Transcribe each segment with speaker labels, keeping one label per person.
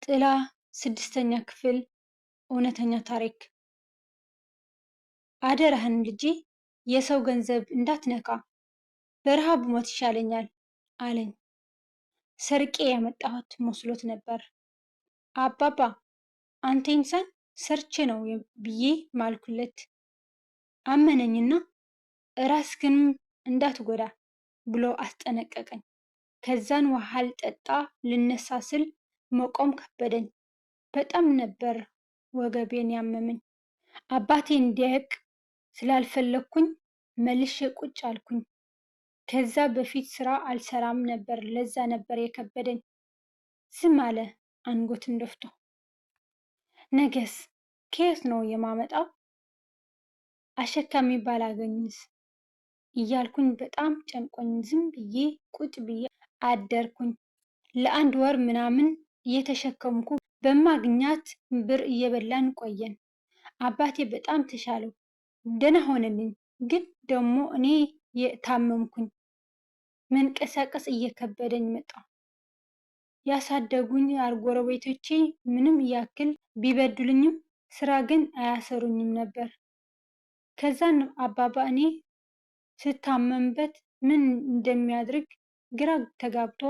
Speaker 1: ጥላ ስድስተኛ ክፍል እውነተኛ ታሪክ። አደራህን ልጄ የሰው ገንዘብ እንዳትነካ፣ በረሃብ ብሞት ይሻለኛል አለኝ። ሰርቄ ያመጣሁት መስሎት ነበር። አባባ አንተ ኢንሳን ሰርቼ ነው ብዬ ማልኩለት። አመነኝና ራስህንም እንዳትጎዳ ብሎ አስጠነቀቀኝ። ከዛን ውሃ ልጠጣ ልነሳ ስል መቆም ከበደኝ። በጣም ነበር ወገቤን ያመመኝ። አባቴ እንዲያውቅ ስላልፈለግኩኝ መልሼ ቁጭ አልኩኝ። ከዛ በፊት ስራ አልሰራም ነበር፣ ለዛ ነበር የከበደኝ። ዝም አለ አንገቱን ደፍቶ። ነገስ ከየት ነው የማመጣው? አሸካሚ ባላገኝስ እያልኩኝ በጣም ጨንቆኝ ዝም ብዬ ቁጭ ብዬ አደርኩኝ። ለአንድ ወር ምናምን እየተሸከምኩ በማግኛት ብር እየበላን ቆየን። አባቴ በጣም ተሻለው፣ ደህና ሆነልኝ። ግን ደግሞ እኔ የታመምኩኝ፣ መንቀሳቀስ እየከበደኝ መጣ። ያሳደጉኝ ጎረቤቶቼ ምንም ያክል ቢበድሉኝም ስራ ግን አያሰሩኝም ነበር። ከዛን አባባ እኔ ስታመምበት ምን እንደሚያድርግ ግራ ተጋብቶ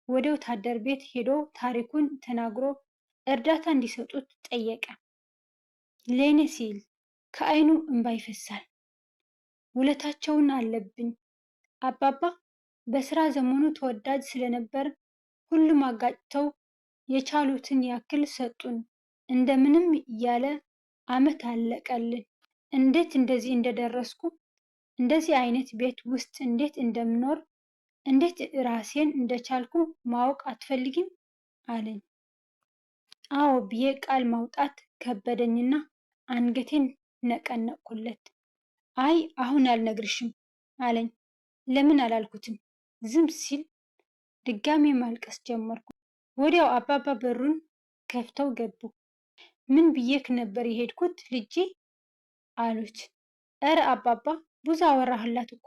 Speaker 1: ወደ ወታደር ቤት ሄዶ ታሪኩን ተናግሮ እርዳታ እንዲሰጡት ጠየቀ። ለእኔ ሲል ከዓይኑ እንባ ይፈሳል። ውለታቸውን አለብኝ። አባባ በስራ ዘመኑ ተወዳጅ ስለነበር ሁሉም አጋጭተው የቻሉትን ያክል ሰጡን። እንደምንም እያለ አመት አለቀልን። እንዴት እንደዚህ እንደደረስኩ፣ እንደዚህ አይነት ቤት ውስጥ እንዴት እንደምኖር፣ እንዴት ራሴን እንደቻልኩ ማወቅ አትፈልጊም አለኝ። አዎ ብዬ ቃል ማውጣት ከበደኝና አንገቴን ነቀነቅኩለት። አይ አሁን አልነግርሽም አለኝ። ለምን አላልኩትም? ዝም ሲል ድጋሜ ማልቀስ ጀመርኩ። ወዲያው አባባ በሩን ከፍተው ገቡ። ምን ብዬክ ነበር የሄድኩት ልጄ አሉት። እረ አባባ ብዙ አወራህላት እኮ።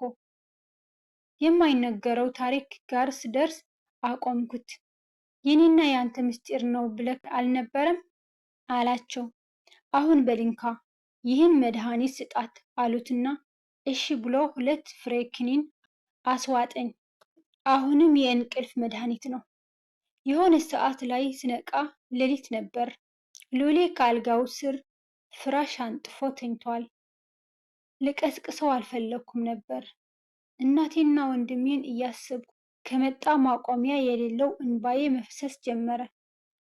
Speaker 1: የማይነገረው ታሪክ ጋር ስደርስ አቆምኩት። የኔና የአንተ ምስጢር ነው ብለክ አልነበረም አላቸው። አሁን በልንካ ይህን መድኃኒት ስጣት አሉትና እሺ ብሎ 2 ፍሬ ክኒን አስዋጠኝ። አሁንም የእንቅልፍ መድኃኒት ነው። የሆነ ሰዓት ላይ ስነቃ ሌሊት ነበር። ሉሌ ከአልጋው ስር ፍራሽ አንጥፎ ተኝቷል። ልቀስቅሰው አልፈለኩም ነበር። እናቴና ወንድሜን እያሰብኩ ከመጣ ማቆሚያ የሌለው እንባዬ መፍሰስ ጀመረ።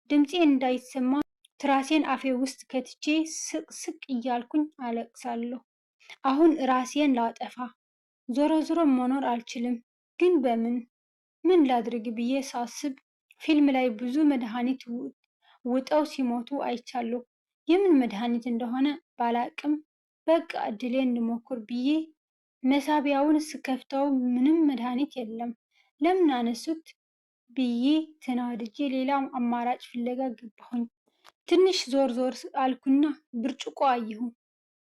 Speaker 1: ድምፄ እንዳይሰማ ትራሴን አፌ ውስጥ ከትቼ ስቅ ስቅ እያልኩኝ አለቅሳለሁ። አሁን ራሴን ላጠፋ፣ ዞሮ ዞሮ መኖር አልችልም። ግን ምን ላድርግ ብዬ ሳስብ ፊልም ላይ ብዙ መድኃኒት ውጠው ሲሞቱ አይቻለሁ። የምን መድኃኒት እንደሆነ ባላቅም በቃ እድሌን ልሞክር ብዬ መሳቢያውን ስከፍተው ምንም መድኃኒት የለም። ለምን አነሱት ብዬ ተናድጄ ሌላ አማራጭ ፍለጋ ገባሁኝ። ትንሽ ዞር ዞር አልኩና ብርጭቆ አየሁ።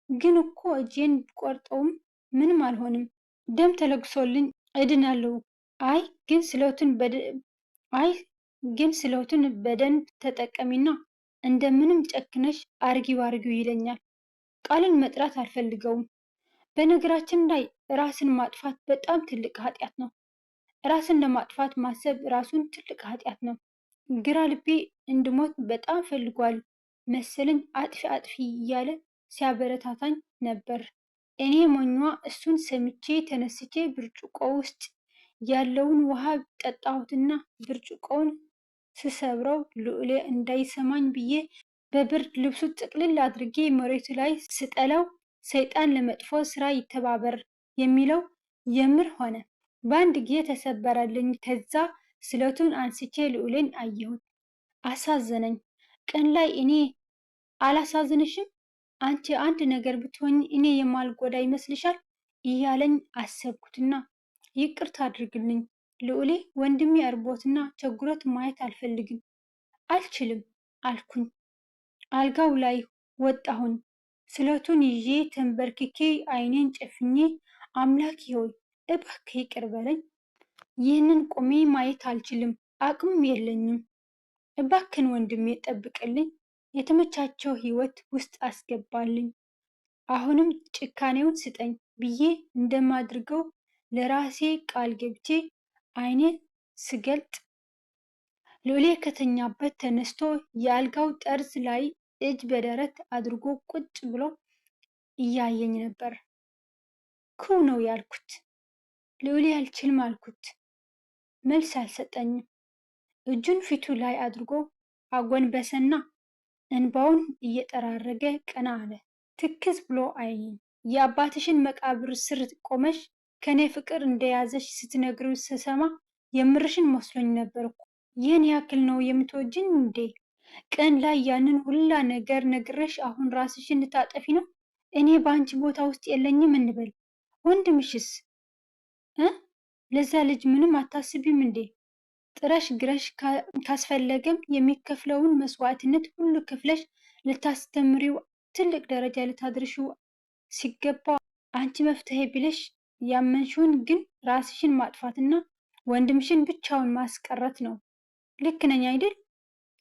Speaker 1: ግን እኮ እጄን ቆርጠውም ምንም አልሆንም። ደም ተለግሶልኝ እድናለሁ። ግን ስለቱን በደንብ ተጠቀሚና እንደምንም ጨክነሽ አርጊው ይለኛል። ቃልን መጥራት አልፈልገውም። በነገራችን ላይ ራስን ማጥፋት በጣም ትልቅ ኃጢአት ነው። ራስን ለማጥፋት ማሰብ ራሱን ትልቅ ኃጢአት ነው። ግራ ልቤ እንድሞት በጣም ፈልጓል መሰለኝ። አጥፊ እያለ ሲያበረታታኝ ነበር። እኔ ሞኟ እሱን ሰምቼ ተነስቼ ብርጭቆ ውስጥ ያለውን ውሃ ጠጣሁትና ብርጭቆውን ስሰብረው ልዑሌ እንዳይሰማኝ ብዬ በብርድ ልብሱ ጥቅልል አድርጌ መሬቱ ላይ ስጠለው ሰይጣን ለመጥፎ ስራ ይተባበር የሚለው የምር ሆነ። በአንድ ጊዜ ተሰበረልኝ። ከዛ ስለቱን አንስቼ ልዑሌን አየሁት። አሳዘነኝ። ቀን ላይ እኔ አላሳዝንሽም? አንቺ አንድ ነገር ብትሆኝ እኔ የማልጎዳ ይመስልሻል? እያለኝ አሰብኩትና ይቅርታ አድርግልኝ ልዑሌ፣ ወንድሜ እርቦትና ቸግሮት ማየት አልችልም አልኩኝ። አልጋው ላይ ወጣሁኝ። ስለቱን ይዤ ተንበርክኬ አይኔን ጨፍኜ አምላኬ ሆይ እባክህ ይቅር በለኝ። ይህንን ቆሜ ማየት አልችልም፣ አቅምም የለኝም። እባክን ወንድሜ ጠብቅልኝ፣ የተመቻቸው ህይወት ውስጥ አስገባልኝ፣ አሁንም ጭካኔውን ስጠኝ ብዬ እንደማድርገው ለራሴ ቃል ገብቼ አይኔን ስገልጥ ሉሌ ከተኛበት ተነስቶ የአልጋው ጠርዝ ላይ እጅ በደረት አድርጎ ቁጭ ብሎ እያየኝ ነበር። ኩው ነው ያልኩት። ሉሌ አልችልም አልኩት። መልስ አልሰጠኝም። እጁን ፊቱ ላይ አድርጎ አጎንበሰና እንባውን እየጠራረገ ቀና አለ። ትክዝ ብሎ አየኝ። የአባትሽን መቃብር ስር ቆመሽ ከኔ ፍቅር እንደያዘሽ ስትነግሪው ስሰማ የምርሽን መስሎኝ ነበር እኮ። ይህን ያክል ነው የምትወጂኝ እንዴ? ቀን ላይ ያንን ሁላ ነገር ነግረሽ አሁን ራስሽን ልታጠፊ ነው? እኔ በአንቺ ቦታ ውስጥ የለኝም እንበል። ወንድምሽስ ለዛ ልጅ ምንም አታስቢም እንዴ? ጥረሽ ግረሽ ካስፈለገም የሚከፍለውን መስዋዕትነት ሁሉ ከፍለሽ ልታስተምሪው ትልቅ ደረጃ ልታድርሽው ሲገባ አንቺ መፍትሄ ብለሽ ያመንሽውን ግን ራስሽን ማጥፋትና ወንድምሽን ብቻውን ማስቀረት ነው። ልክ ነኝ አይደል?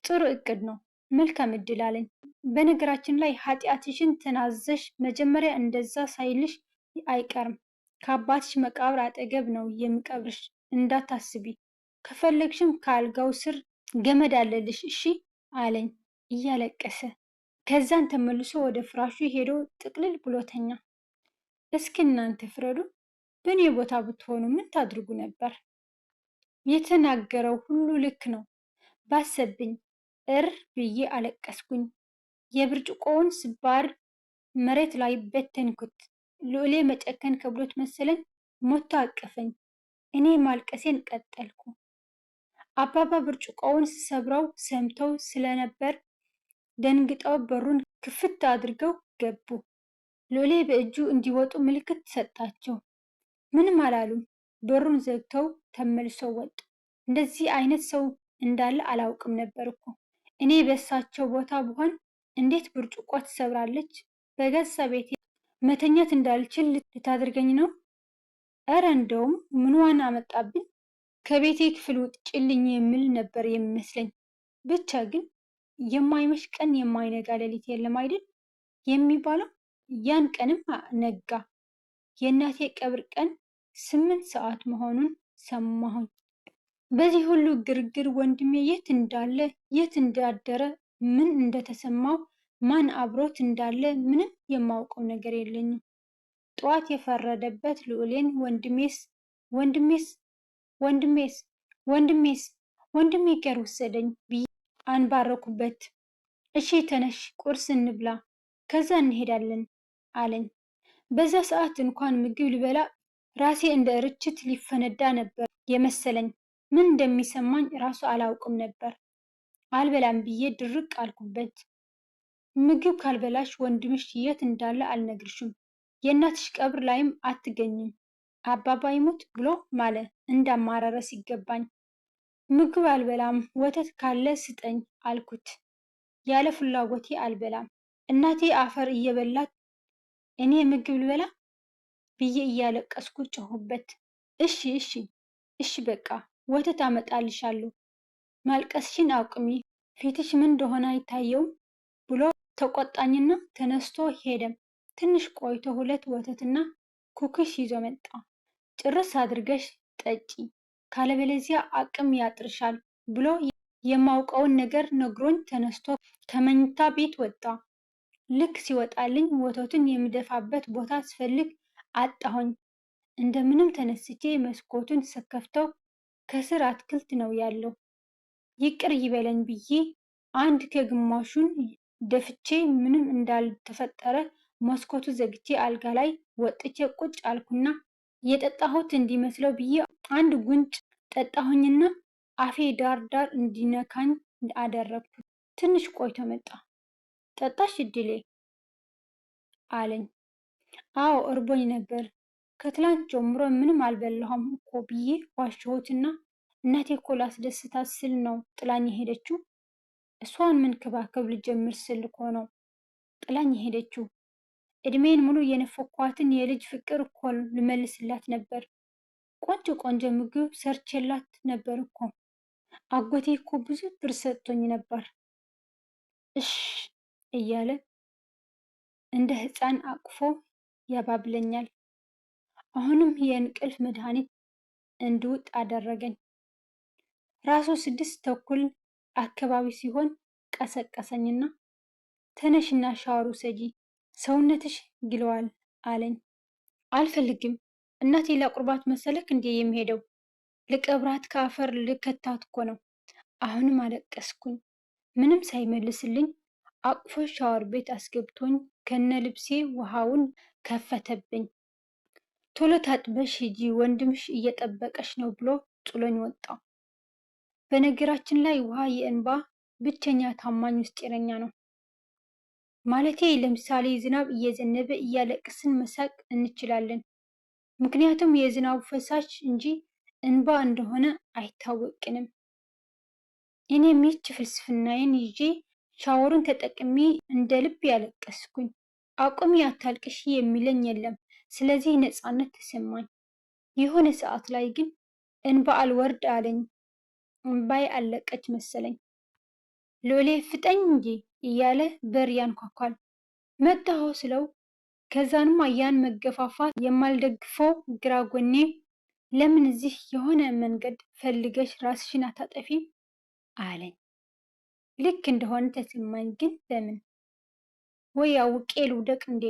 Speaker 1: ጥሩ እቅድ ነው። መልካም እድል አለኝ። በነገራችን ላይ ኃጢአትሽን ተናዘሽ መጀመሪያ እንደዛ ሳይልሽ አይቀርም። ከአባትሽ መቃብር አጠገብ ነው የሚቀብርሽ፣ እንዳታስቢ። ከፈለግሽም ከአልጋው ስር ገመድ አለልሽ እሺ አለኝ እያለቀሰ። ከዛን ተመልሶ ወደ ፍራሹ ሄዶ ጥቅልል ብሎ ተኛ። እስኪ እናንተ ፍረዱ። በእኔ ቦታ ብትሆኑ ምን ታድርጉ ነበር? የተናገረው ሁሉ ልክ ነው። ባሰብኝ ብዬ አለቀስኩኝ። የብርጭቆውን ስባር መሬት ላይ በተንኩት። ሉሌ መጨከን ከብሎት መሰለኝ ሞቶ አቀፈኝ። እኔ ማልቀሴን ቀጠልኩ። አባባ ብርጭቆውን ሰብረው ሰምተው ስለነበር ደንግጠው በሩን ክፍት አድርገው ገቡ። ሉሌ በእጁ እንዲወጡ ምልክት ሰጣቸው። ምንም አላሉም። በሩን ዘግተው ተመልሰው ወጡ። እንደዚህ አይነት ሰው እንዳለ አላውቅም ነበር እኮ። እኔ በእሳቸው ቦታ ብሆን እንዴት ብርጭቆ ትሰብራለች? በገዛ ቤቴ መተኛት እንዳልችል ልታደርገኝ ነው? እረ እንደውም ምንዋን አመጣብኝ? ከቤቴ ክፍል ውጭልኝ የሚል ነበር የሚመስለኝ። ብቻ ግን የማይመሽ ቀን የማይነጋ ሌሊት የለም አይደል የሚባለው። ያን ቀንም ነጋ። የእናቴ ቀብር ቀን 8 ሰዓት መሆኑን ሰማሁኝ። በዚህ ሁሉ ግርግር ወንድሜ የት እንዳለ የት እንዳደረ ምን እንደተሰማው ማን አብሮት እንዳለ ምንም የማውቀው ነገር የለኝም። ጠዋት የፈረደበት ልዑሌን ወንድሜስ ወንድሜስ ወንድሜስ ወንድሜስ ወንድሜ ጋር ወሰደኝ ብዬ አንባረኩበት። እሺ ተነሽ ቁርስ እንብላ ከዛ እንሄዳለን አለኝ። በዛ ሰዓት እንኳን ምግብ ልበላ ራሴ እንደ ርችት ሊፈነዳ ነበር የመሰለኝ። ምን እንደሚሰማኝ ራሱ አላውቅም ነበር። አልበላም ብዬ ድርቅ አልኩበት። ምግብ ካልበላሽ ወንድምሽ የት እንዳለ አልነግርሽም፣ የእናትሽ ቀብር ላይም አትገኝም፣ አባባ ይሙት ብሎ ማለ እንዳማረረ ሲገባኝ። ምግብ አልበላም፣ ወተት ካለ ስጠኝ አልኩት። ያለ ፍላጎቴ አልበላም። እናቴ አፈር እየበላት እኔ ምግብ ልበላ ብዬ እያለቀስኩ ጮሁበት። እሺ እሺ እሺ በቃ ወተት አመጣልሻለሁ፣ ማልቀስሽን አቁሚ፣ ፊትሽ ምን እንደሆነ አይታየውም ብሎ ተቆጣኝና ተነስቶ ሄደም። ትንሽ ቆይቶ 2 ወተትና ኩኪስ ይዞ መጣ። ጭርስ አድርገሽ ጠጪ ካለበለዚያ አቅም ያጥርሻል ብሎ የማውቀውን ነገር ነግሮኝ ተነስቶ ከመኝታ ቤት ወጣ። ልክ ሲወጣልኝ ወተቱን የምደፋበት ቦታ ስፈልግ አጣሁኝ። እንደምንም ተነስቼ መስኮቱን ስከፍተው ከስር አትክልት ነው ያለው። ይቅር ይበለኝ ብዬ አንድ ከግማሹን ደፍቼ ምንም እንዳልተፈጠረ መስኮቱ ዘግቼ አልጋ ላይ ወጥቼ ቁጭ አልኩና የጠጣሁት እንዲመስለው ብዬ አንድ ጉንጭ ጠጣሁኝና አፌ ዳር ዳር እንዲነካኝ አደረግኩ። ትንሽ ቆይቶ መጣ። ጠጣሽ እድሌ አለኝ። አዎ እርቦኝ ነበር፣ ከትላንት ጀምሮ ምንም አልበላሁም እኮ ብዬ ዋሸሁትና እናቴ እኮ ላስደስታት ስል ነው ጥላኝ ሄደችው። እሷን መንከባከብ ልጀምር ስል እኮ ነው ጥላኝ ሄደችው። እድሜን ሙሉ የነፈኳትን የልጅ ፍቅር እኮ ልመልስላት ነበር። ቆንጆ ቆንጆ ምግብ ሰርቼላት ነበር እኮ። አጎቴ እኮ ብዙ ብር ሰጥቶኝ ነበር። እሽ እያለ እንደ ሕፃን አቅፎ ያባብለኛል። አሁንም የእንቅልፍ መድኃኒት እንድውጥ አደረገኝ። ራሱ 6:30 አካባቢ ሲሆን ቀሰቀሰኝና ተነሽና ሻወር ውሰጂ ሰውነትሽ ግለዋል አለኝ። አልፈልግም። እናቴ ላቁርባት መሰለክ እንዴ የሚሄደው? ልቀብራት ከአፈር ልከታት እኮ ነው። አሁንም አለቀስኩኝ። ምንም ሳይመልስልኝ አቅፎ ሻወር ቤት አስገብቶኝ ከነ ልብሴ ውሃውን ከፈተብኝ። ቶሎ ታጥበሽ ሂጂ ወንድምሽ እየጠበቀሽ ነው ብሎ ጥሎኝ ወጣ። በነገራችን ላይ ውሃ የእንባ ብቸኛ ታማኝ ምስጢረኛ ነው። ማለቴ ለምሳሌ ዝናብ እየዘነበ እያለቀስን መሳቅ እንችላለን። ምክንያቱም የዝናቡ ፈሳሽ እንጂ እንባ እንደሆነ አይታወቅንም። እኔም ይህች ፍልስፍናዬን ይዤ ሻወሩን ተጠቅሜ እንደ ልብ ያለቀስኩኝ። አቁሚ አታልቅሺ የሚለኝ የለም። ስለዚህ ነፃነት ተሰማኝ። የሆነ ሰዓት ላይ ግን እንባ አልወርድ አለኝ። እንባዬ አለቀች መሰለኝ። ሎሌ ፍጠኝ እንጂ እያለ በር ያንኳኳል። መጣሁ ስለው ከዛንማ ያን መገፋፋት የማልደግፈው ግራ ጎኔ ለምን እዚህ የሆነ መንገድ ፈልገሽ ራስሽን አታጠፊም አለኝ። ልክ እንደሆነ ተሰማኝ። ግን ለምን? ወይ አውቄ ልውደቅ እንዴ?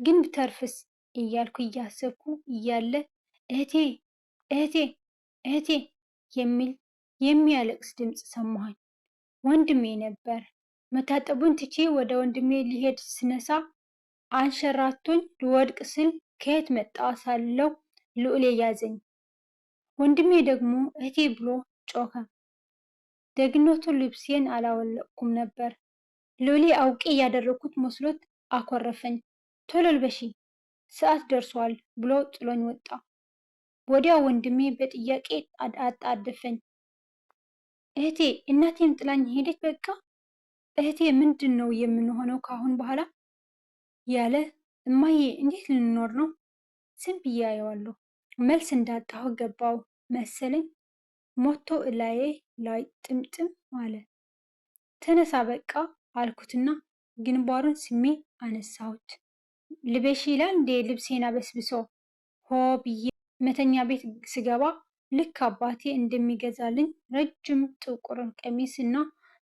Speaker 1: ግን ብተርፍስ እያልኩ እያሰብኩ እያለ እህቴ እህቴ እህቴ የሚል የሚያለቅስ ድምፅ ሰማሁኝ። ወንድሜ ነበር። መታጠቡን ትቼ ወደ ወንድሜ ሊሄድ ስነሳ አንሸራቶኝ ልወድቅ ስል ከየት መጣ ሳለው ልዑሌ ያዘኝ። ወንድሜ ደግሞ እህቴ ብሎ ጮኸ። ደግነቱ ልብሴን አላወለቅኩም ነበር። ልዑሌ አውቄ ያደረኩት መስሎት አኮረፈኝ። ቶሎ ልበሺ ሰዓት ደርሷል ብሎ ጥሎኝ ወጣ። ወዲያው ወንድሜ በጥያቄ አጣደፈኝ። እህቴ እናቴም ጥላኝ ሄደች በቃ። እህቴ ምንድን ነው የምንሆነው ካሁን በኋላ? ያለ እማዬ እንዴት ልንኖር ነው? ዝም ብዬ አየዋለሁ። መልስ እንዳጣሁ ገባው መሰለኝ። ሞቶ እላዬ ላይ ጥምጥም አለ። ተነሳ በቃ አልኩትና ግንባሩን ስሜ አነሳሁት። ልበሺ ይላል እንዴ ልብሴን አበስብሶ። ሆ ብዬ መተኛ ቤት ስገባ ልክ አባቴ እንደሚገዛልኝ ረጅም ጥቁር ቀሚስ እና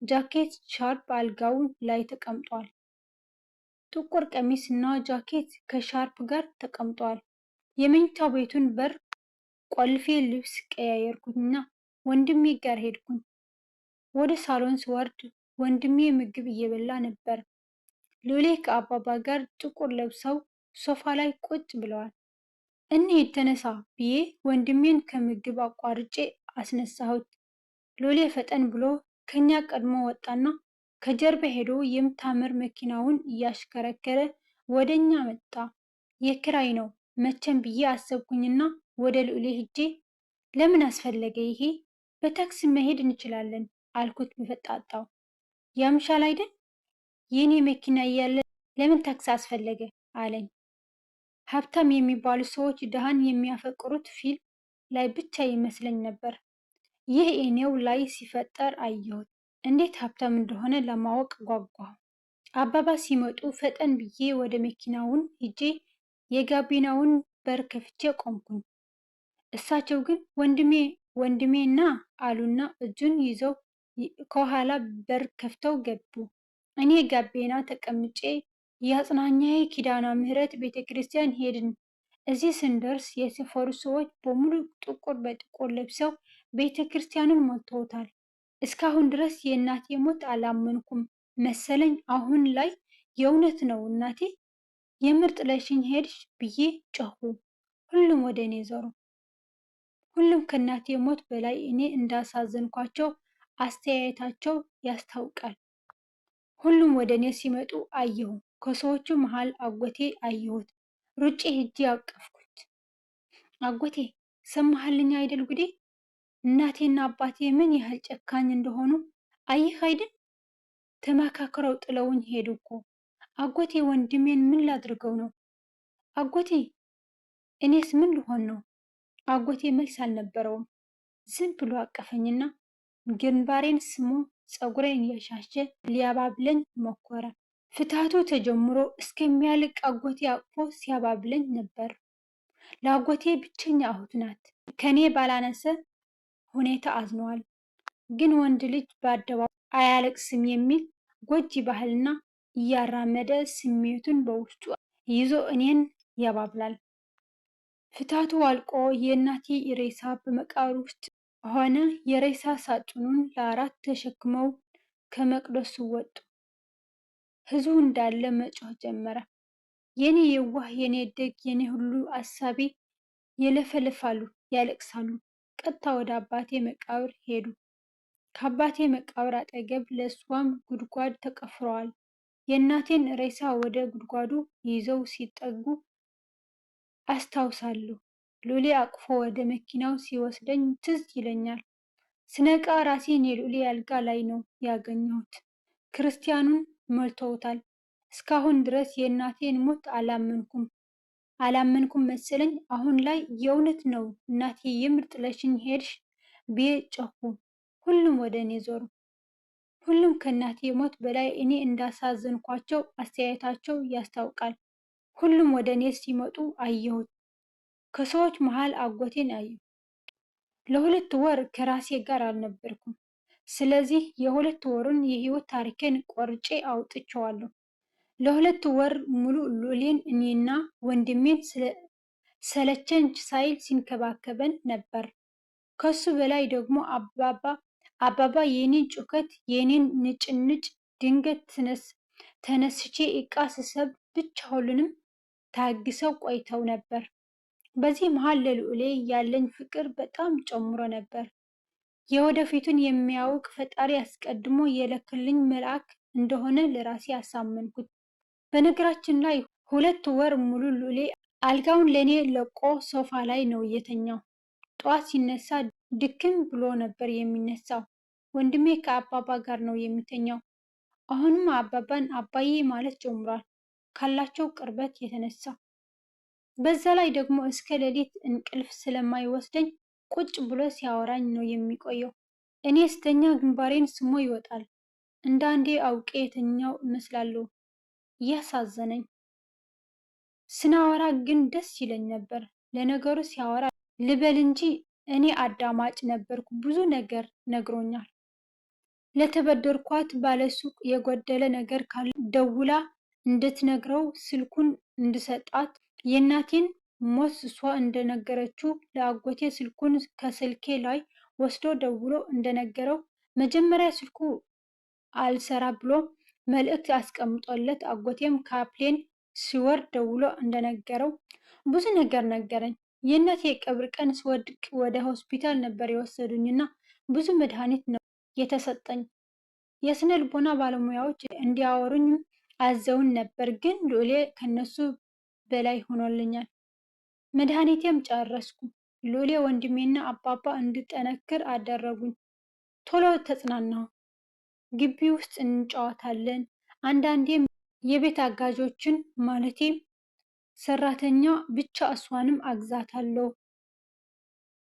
Speaker 1: ጃኬት ሻርፕ አልጋው ላይ ተቀምጧል። ጥቁር ቀሚስ እና ጃኬት ከሻርፕ ጋር ተቀምጧል። የመኝታ ቤቱን በር ቆልፌ ልብስ ቀያየርኩኝና ወንድሜ ጋር ሄድኩኝ። ወደ ሳሎን ስወርድ ወንድሜ ምግብ እየበላ ነበር። ሉሌ ከአባባ ጋር ጥቁር ለብሰው ሶፋ ላይ ቁጭ ብለዋል። እንሂድ ተነሳ ብዬ ወንድሜን ከምግብ አቋርጬ አስነሳሁት። ሉሌ ፈጠን ብሎ ከኛ ቀድሞ ወጣና ከጀርባ ሄዶ የምታምር መኪናውን እያሽከረከረ ወደኛ መጣ። የክራይ ነው መቼም ብዬ አሰብኩኝና ወደ ልዑሌ ሂጄ ለምን አስፈለገ ይሄ? በታክሲ መሄድ እንችላለን አልኩት በፈጣጣው። ያምሻል አይደል? የኔ መኪና እያለ ለምን ታክሲ አስፈለገ አለኝ። ሀብታም የሚባሉ ሰዎች ድሃን የሚያፈቅሩት ፊልም ላይ ብቻ ይመስለኝ ነበር። ይህ እኔው ላይ ሲፈጠር አየሁት። እንዴት ሀብታም እንደሆነ ለማወቅ ጓጓሁ። አባባ ሲመጡ ፈጠን ብዬ ወደ መኪናውን ሂጄ የጋቢናውን በር ከፍቼ ቆምኩኝ። እሳቸው ግን ወንድሜ ወንድሜ ና አሉና እጁን ይዘው ከኋላ በር ከፍተው ገቡ። እኔ ጋቢና ተቀምጬ የአጽናኛዬ ኪዳነ ምህረት ቤተ ክርስቲያን ሄድን። እዚህ ስንደርስ የሰፈሩ ሰዎች በሙሉ ጥቁር በጥቁር ለብሰው ቤተ ክርስቲያኑን ሞልተውታል። እስካሁን ድረስ የእናቴ ሞት አላመንኩም መሰለኝ። አሁን ላይ የእውነት ነው እናቴ የምር ጥለሽኝ ሄድሽ ብዬ ጮሁ። ሁሉም ወደ እኔ ዞሩ። ሁሉም ከእናቴ ሞት በላይ እኔ እንዳሳዘንኳቸው አስተያየታቸው ያስታውቃል። ሁሉም ወደ እኔ ሲመጡ አየሁ። ከሰዎቹ መሃል አጎቴ አየሁት። ሩጬ ሄጄ አቀፍኩት። አጎቴ ሰማህልኝ አይደል ጉዴ? እናቴና አባቴ ምን ያህል ጨካኝ እንደሆኑ አየህ አይደል? ተመካክረው ጥለውኝ ሄዱ እኮ። አጎቴ ወንድሜን ምን ላድርገው ነው? አጎቴ እኔስ ምን ልሆን ነው? አጎቴ መልስ አልነበረውም። ዝም ብሎ አቀፈኝና ግንባሬን ስሞ ፀጉሬን እያሻሸ ሊያባብለኝ ሞከረ። ፍትሃቱ ተጀምሮ እስከሚያልቅ አጎቴ አቅፎ ሲያባብለኝ ነበር። ለአጎቴ ብቸኛ እህቱ ናት። ከኔ ባላነሰ ሁኔታ አዝነዋል። ግን ወንድ ልጅ በአደባባይ አያለቅስም የሚል ጎጂ ባህልና እያራመደ ስሜቱን በውስጡ ይዞ እኔን ያባብላል። ፍታቱ አልቆ የእናቴ ሬሳ በመቃብር ውስጥ ሆነ። የሬሳ ሳጥኑን ለአራት ተሸክመው ከመቅደሱ ወጡ። ህዝቡ እንዳለ መጮህ ጀመረ። የኔ የዋህ፣ የኔ ደግ፣ የኔ ሁሉ አሳቢ ይለፈልፋሉ፣ ያለቅሳሉ። ቀጥታ ወደ አባቴ መቃብር ሄዱ። ከአባቴ መቃብር አጠገብ ለእሷም ጉድጓድ ተቆፍረዋል። የእናቴን ሬሳ ወደ ጉድጓዱ ይዘው ሲጠጉ አስታውሳለሁ። ሉሌ አቅፎ ወደ መኪናው ሲወስደኝ ትዝ ይለኛል። ስነቃ ራሴን የሉሌ አልጋ ላይ ነው ያገኘሁት። ክርስቲያኑን ሞልተውታል። እስካሁን ድረስ የእናቴን ሞት አላመንኩም መሰለኝ። አሁን ላይ የእውነት ነው እናቴ የምር ጥለሽኝ ሄድሽ ብዬ ጮህኩ። ሁሉም ወደ እኔ ዞሩ። ሁሉም ከእናቴ ሞት በላይ እኔ እንዳሳዘንኳቸው አስተያየታቸው ያስታውቃል። ሁሉም ወደ እኔ ሲመጡ አየሁት። ከሰዎች መሃል አጎቴን አየሁ። ለሁለት ወር ከራሴ ጋር አልነበርኩም። ስለዚህ የሁለት ወሩን የህይወት ታሪኬን ቆርጬ አውጥቼዋለሁ። ለሁለት ወር ሙሉ ሉሌን እኔና ወንድሜን ሰለቸኝ ሳይል ሲንከባከበን ነበር። ከሱ በላይ ደግሞ አባባ የኔን ጩኸት፣ የኔን ንጭንጭ ድንገት ተነስቼ እቃ ስሰብ ብቻ ሁሉንም ታግሰው ቆይተው ነበር። በዚህ መሃል ለልዑሌ ያለኝ ፍቅር በጣም ጨምሮ ነበር። የወደፊቱን የሚያውቅ ፈጣሪ አስቀድሞ የላከልኝ መልአክ እንደሆነ ለራሴ አሳመንኩት። በነገራችን ላይ ሁለት ወር ሙሉ ሉሌ አልጋውን ለእኔ ለቆ ሶፋ ላይ ነው የተኛው። ጠዋት ሲነሳ ድክም ብሎ ነበር የሚነሳው። ወንድሜ ከአባባ ጋር ነው የሚተኛው። አሁንም አባባን አባዬ ማለት ጀምሯል ካላቸው ቅርበት የተነሳ። በዛ ላይ ደግሞ እስከ ሌሊት እንቅልፍ ስለማይወስደኝ ቁጭ ብሎ ሲያወራኝ ነው የሚቆየው። እኔ ስተኛ ግንባሬን ስሞ ይወጣል። እንዳንዴ አውቄ የተኛው እመስላለሁ። እያሳዘነኝ ስናወራ ግን ደስ ይለኝ ነበር። ለነገሩ ሲያወራ ልበል እንጂ እኔ አዳማጭ ነበርኩ። ብዙ ነገር ነግሮኛል። ለተበደርኳት ባለሱቅ የጎደለ ነገር ካለ ደውላ እንድትነግረው ስልኩን እንድሰጣት፣ የእናቴን ሞት እሷ እንደነገረችው ለአጎቴ ስልኩን ከስልኬ ላይ ወስዶ ደውሎ እንደነገረው፣ መጀመሪያ ስልኩ አልሰራ ብሎ መልእክት አስቀምጦለት አጎቴም ካፕሌን ሲወርድ ደውሎ እንደነገረው ብዙ ነገር ነገረኝ። የእናቴ የቀብር ቀን ስወድቅ ወደ ሆስፒታል ነበር የወሰዱኝና ብዙ መድኃኒት ነው የተሰጠኝ። የስነ ልቦና ባለሙያዎች እንዲያወሩኝም አዘውን ነበር፣ ግን ሉሌ ከነሱ በላይ ሆኖልኛል። መድኃኒቴም ጨረስኩ። ሉሌ ወንድሜና አባባ እንድጠነክር አደረጉኝ። ቶሎ ተጽናናሁ። ግቢ ውስጥ እንጫወታለን። አንዳንዴም የቤት አጋዦችን ማለቴ ሰራተኛ ብቻ እሷንም አግዛታለሁ።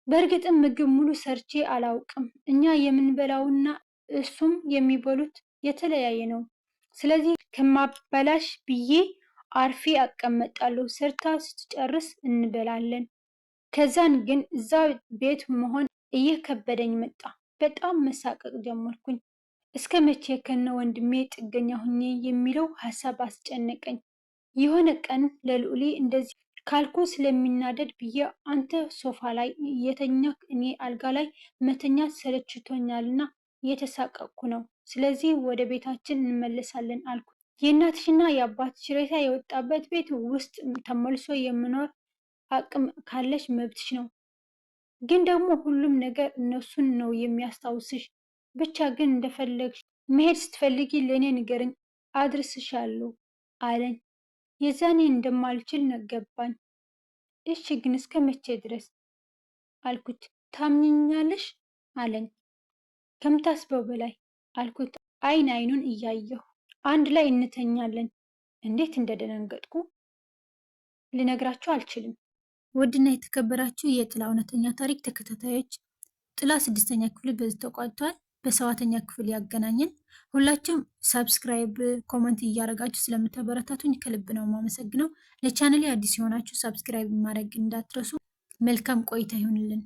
Speaker 1: በእርግጥም ምግብ ሙሉ ሰርቼ አላውቅም። እኛ የምንበላውና እሱም የሚበሉት የተለያየ ነው። ስለዚህ ከማበላሽ ብዬ አርፌ አቀመጣለሁ። ሰርታ ስትጨርስ እንበላለን። ከዛን ግን እዛ ቤት መሆን እየከበደኝ መጣ። በጣም መሳቀቅ ጀመርኩኝ። እስከ መቼ ከነ ወንድሜ ጥገኛ ሁኜ የሚለው ሀሳብ አስጨነቀኝ። የሆነ ቀን ለልዑሌ እንደዚህ ካልኩ ስለሚናደድ ብዬ አንተ ሶፋ ላይ እየተኛክ እኔ አልጋ ላይ መተኛት ሰለችቶኛልና እየተሳቀቅኩ ነው። ስለዚህ ወደ ቤታችን እንመለሳለን አልኩ። የእናትሽና የአባትሽ ሬሳ የወጣበት ቤት ውስጥ ተመልሶ የመኖር አቅም ካለሽ መብትሽ ነው። ግን ደግሞ ሁሉም ነገር እነሱን ነው የሚያስታውስሽ። ብቻ ግን እንደፈለግሽ መሄድ ስትፈልጊ ለእኔ ንገርኝ፣ አድርስሻለሁ አለኝ። የዛኔ እንደማልችል ገባኝ። እሺ ግን እስከ መቼ ድረስ አልኩት። ታምኝኛለሽ አለኝ። ከምታስበው በላይ አልኩት፣ አይን አይኑን እያየሁ። አንድ ላይ እንተኛለን። እንዴት እንደደነገጥኩ ልነግራችሁ አልችልም። ውድና የተከበራችሁ የጥላ እውነተኛ ታሪክ ተከታታዮች
Speaker 2: ጥላ ስድስተኛ ክፍል በዚህ ተቋጭቷል። በሰባተኛ ክፍል ያገናኘን። ሁላችሁም ሰብስክራይብ፣ ኮመንት እያደረጋችሁ ስለምታበረታቱኝ ከልብ ነው የማመሰግነው። ለቻናሌ አዲስ የሆናችሁ ሰብስክራይብ ማድረግ እንዳትረሱ። መልካም ቆይታ ይሁንልን።